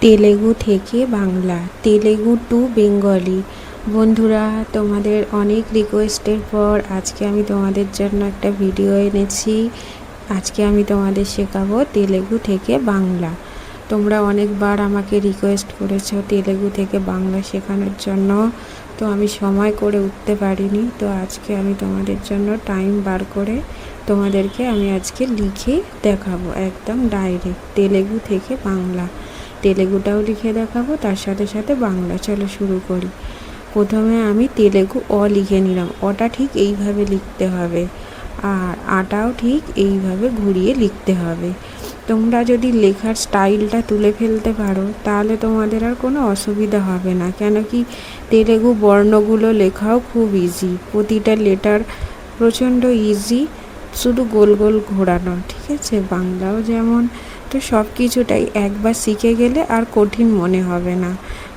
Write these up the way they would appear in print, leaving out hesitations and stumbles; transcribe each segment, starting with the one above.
তেলেগু থেকে Bangla, Telugu two Bengali. বন্ধুরা, তোমাদের অনেক রিকোয়েস্টের পর আজকে আমি তোমাদের জন্য একটা ভিডিও এনেছি। আজকে আমি তোমাদের শেখাবো তেলেগু থেকে বাংলা। তোমরা অনেকবার আমাকে রিকোয়েস্ট করেছো তেলেগু থেকে বাংলা শেখানোর জন্য, তো আমি সময় করে উঠতে পারিনি। তো আজকে আমি তোমাদের জন্য টাইম বার করে তোমাদেরকে আমি আজকে লিখে দেখাবো, একদম ডাইরেক্ট তেলেগু থেকে বাংলা। তেলেগুটাও লিখে দেখাবো, তার সাথে সাথে বাংলা। চলো শুরু করি। প্রথমে আমি তেলেগু অ লিখে নিলাম। অটা ঠিক এইভাবে লিখতে হবে, আর আটাও ঠিক এইভাবে ঘুরিয়ে লিখতে হবে। তোমরা যদি লেখার স্টাইলটা তুলে ফেলতে পারো তাহলে তোমাদের আর কোনো অসুবিধা হবে না, কেন কি তেলেগু বর্ণগুলো লেখাও খুব ইজি, প্রতিটা লেটার প্রচণ্ড ইজি, শুধু গোল গোল ঘোরানো। ঠিক আছে, বাংলাও যেমন। তো সব কিছুটাই একবার শিখে গেলে আর কঠিন মনে হবে না।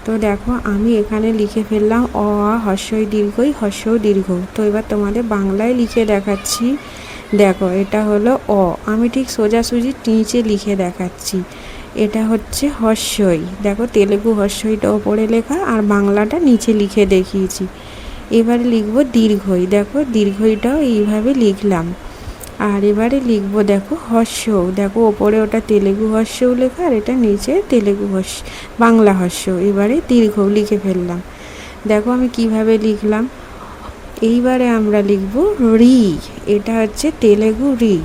তো দেখো, আমি এখানে লিখে ফেললাম অ আ হস্যই দীর্ঘই হস্যও দীর্ঘ। তো এবার তোমাদের বাংলায় লিখে দেখাচ্ছি। দেখো, এটা হলো অ, আমি ঠিক সোজাসুজি নিচে লিখে দেখাচ্ছি। এটা হচ্ছে হস্যই, দেখো তেলেগু হস্যইটা ওপরে লেখা আর বাংলাটা নিচে লিখে দেখিয়েছি। এবারে লিখবো দীর্ঘই, দেখো দীর্ঘইটাও এইভাবে লিখলাম। আর এবারে লিখবো দেখো হস্য, দেখো ওপরে ওটা তেলেগু হস্যও লেখা আর এটা নিচে তেলেগু হস্য বাংলা হস্য। এবারে দীর্ঘ লিখে ফেললাম। দেখো আমি কিভাবে লিখলাম। এইবারে আমরা লিখব রি, এটা হচ্ছে তেলেগু রি।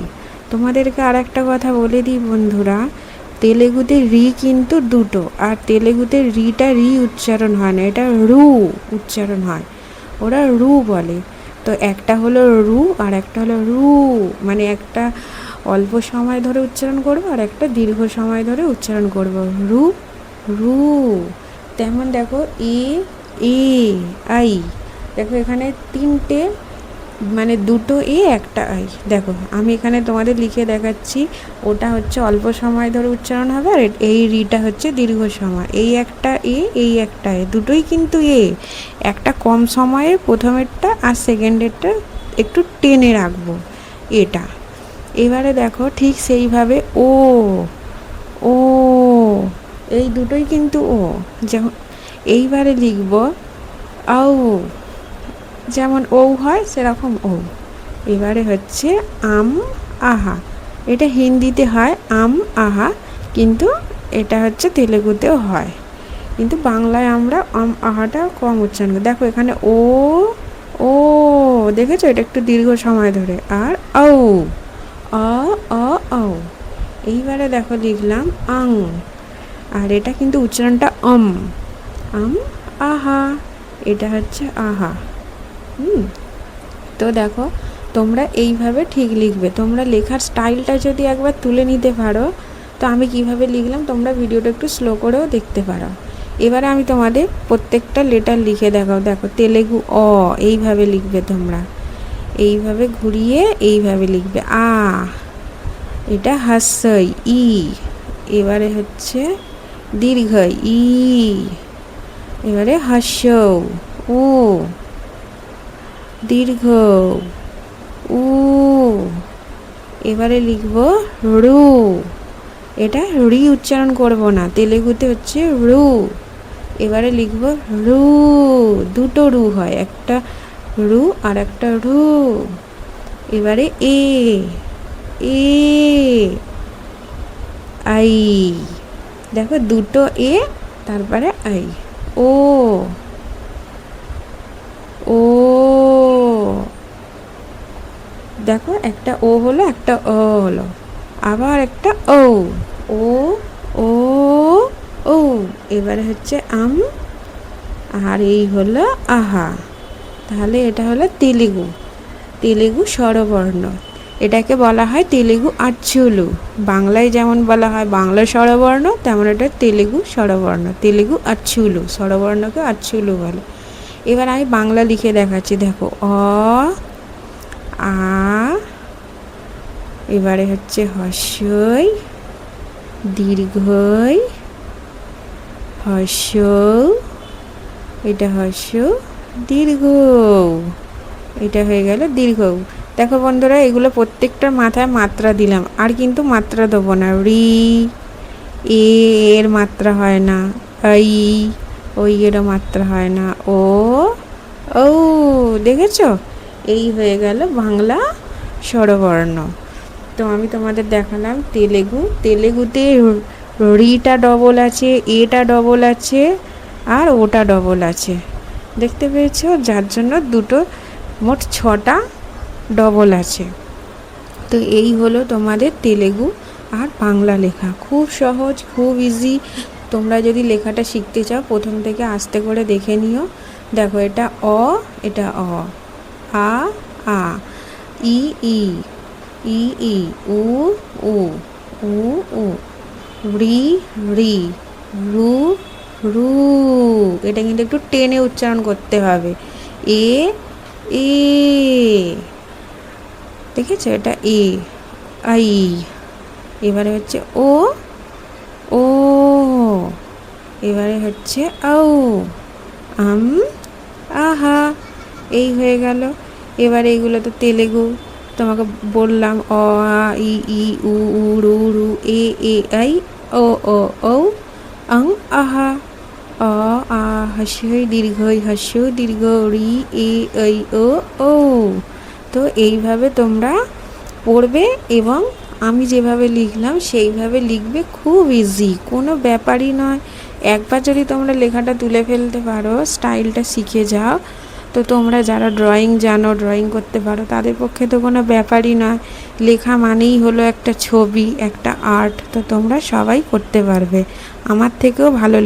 তোমাদেরকে আর একটা কথা বলে দিই বন্ধুরা, তেলেগুতে রি কিন্তু দুটো, আর তেলেগুতে রিটা রি উচ্চারণ হয় না, এটা রু উচ্চারণ হয়, ওরা রু বলে। তো একটা হলো রু আর একটা হলো রু, মানে একটা অল্প সময় ধরে উচ্চারণ করবো আর একটা দীর্ঘ সময় ধরে উচ্চারণ করব। রু রু। তেমন দেখো এ এ আই, দেখো এখানে তিনটে, মানে দুটো এ একটা আই। দেখো আমি এখানে তোমাদের লিখে দেখাচ্ছি, ওটা হচ্ছে অল্প সময় ধরে উচ্চারণ হবে আর এই রিটা হচ্ছে দীর্ঘ সময়। এই একটা এ, এই একটা এ, দুটোই কিন্তু এ, একটা কম সময়ে প্রথমেরটা আর সেকেন্ডেরটা একটু টেনে রাখবো এটা। এবারে দেখো ঠিক সেইভাবে ও ও, এই দুটোই কিন্তু ও। যেমন এইবারে লিখব আউ, যেমন ও হয় সেরকম ও। এবারে হচ্ছে আম আহা, এটা হিন্দিতে হয় আম আহা, কিন্তু এটা হচ্ছে তেলেগুতেও হয়, কিন্তু বাংলায় আমরা আম আহাটা কম উচ্চারণ করি। দেখো এখানে ও ও, দেখেছো এটা একটু দীর্ঘ সময় ধরে। আর ও অ অ ও। এইবারে দেখো লিখলাম আং, আর এটা কিন্তু উচ্চারণটা আম আহা, এটা হচ্ছে আহা। তো দেখো, তোমরা এইভাবে ঠিক লিখবে। তোমরা লেখার স্টাইলটা যদি একবার তুলে নিতে পারো, তো আমি কিভাবে লিখলাম তোমরা ভিডিওটা একটু স্লো করেও দেখতে পারো। এবারে আমি তোমাদের প্রত্যেকটা লেটার লিখে দেখাও। দেখো তেলেগু অ, এইভাবে লিখবে তোমরা, এইভাবে ঘুরিয়ে এইভাবে লিখবে আ, এটা হাস্যই ই। এবারে হচ্ছে দীর্ঘই ই। এবারে হাস্য উ, দীর্ঘ উ। এবারে লিখব রু, এটা রি উচ্চারণ করব না, তেলেগুতে হচ্ছে রু। এবারে লিখব রু, দুটো রু হয়, একটা রু আর একটা রু। এবারে এ এ আই, দেখো দুটো এ তারপরে আই। ও ও, দেখো একটা ও হলো, একটা অ হলো, আবার একটা ও ও ও ও। এবারে হচ্ছে আম, আর এই হলো আহা। তাহলে এটা হলো তেলেগু, তেলেগু স্বরবর্ণ। এটাকে বলা হয় তেলেগু আচ্ছুলু। বাংলায় যেমন বলা হয় বাংলা স্বরবর্ণ, তেমন এটা তেলেগু স্বরবর্ণ, তেলেগু আচ্ছুলু, স্বরবর্ণকে আচ্ছুলু বলে। এবার আমি বাংলা লিখে দেখাচ্ছি। দেখো অ আ, এবারে হচ্ছে হস্যই দীর্ঘই হস্য, এটা হস্য দীর্ঘ, এটা হয়ে গেল দীর্ঘ। দেখো বন্ধুরা, এগুলো প্রত্যেকটার মাথায় মাত্রা দিলাম, আর কিন্তু মাত্রা দেবো না। রি এর মাত্রা হয় না, এই ওই এরও মাত্রা হয় না, ও ও দেখেছো? এই হয়ে গেল বাংলা স্বরবর্ণ। তো আমি তোমাদের দেখালাম তেলেগুতে রিটা ডবল আছে, এটা ডবল আছে, আর ওটা ডবল আছে, দেখতে পেয়েছো? যার জন্য দুটো মোট 6টা ডবল আছে। তো এই হলো তোমাদের তেলেগু আর বাংলা লেখা। খুব সহজ, খুব ইজি। তোমরা যদি লেখাটা শিখতে চাও প্রথম থেকে আস্তে করে দেখে নিও। দেখো, এটা অ, এটা অ, আ আ, ই ই, ই ই, উ উ, উ উ, রি রি, রু রু। এটা কিন্তু একটু টেনে উচ্চারণ করতে হবে। এ এ, দেখেছো? এটা এ, আই। এবারে হচ্ছে ও ও, এবারে হচ্ছে আউ, আম, আহা। এই হয়ে গেল। এবারে এইগুলো তো তেলেগু, তোমাকে বললাম অ আ ই ই উ উ রু রু, এ এ আই, ও ও ঔ, আং আহা। অ আ হস্যই দীর্ঘই হস্য দীর্ঘ, রি এ ঐ ও ও। তো এইভাবে তোমরা পড়বে এবং আমি যেভাবে লিখলাম সেইভাবে লিখবে। খুব ইজি, কোনো ব্যাপারই নয়। একবার যদি তোমরা লেখাটা তুলে ফেলতে পারো, স্টাইলটা শিখে যাও, তো তোমরা যারা ড্রয়িং জানো, ড্রয়িং করতে পারো, তাদের পক্ষে তো কোনো ব্যাপারই নয়। লেখা মানেই হলো একটা ছবি, একটা আর্ট। তো তোমরা সবাই করতে পারবে, আমার থেকেও ভালো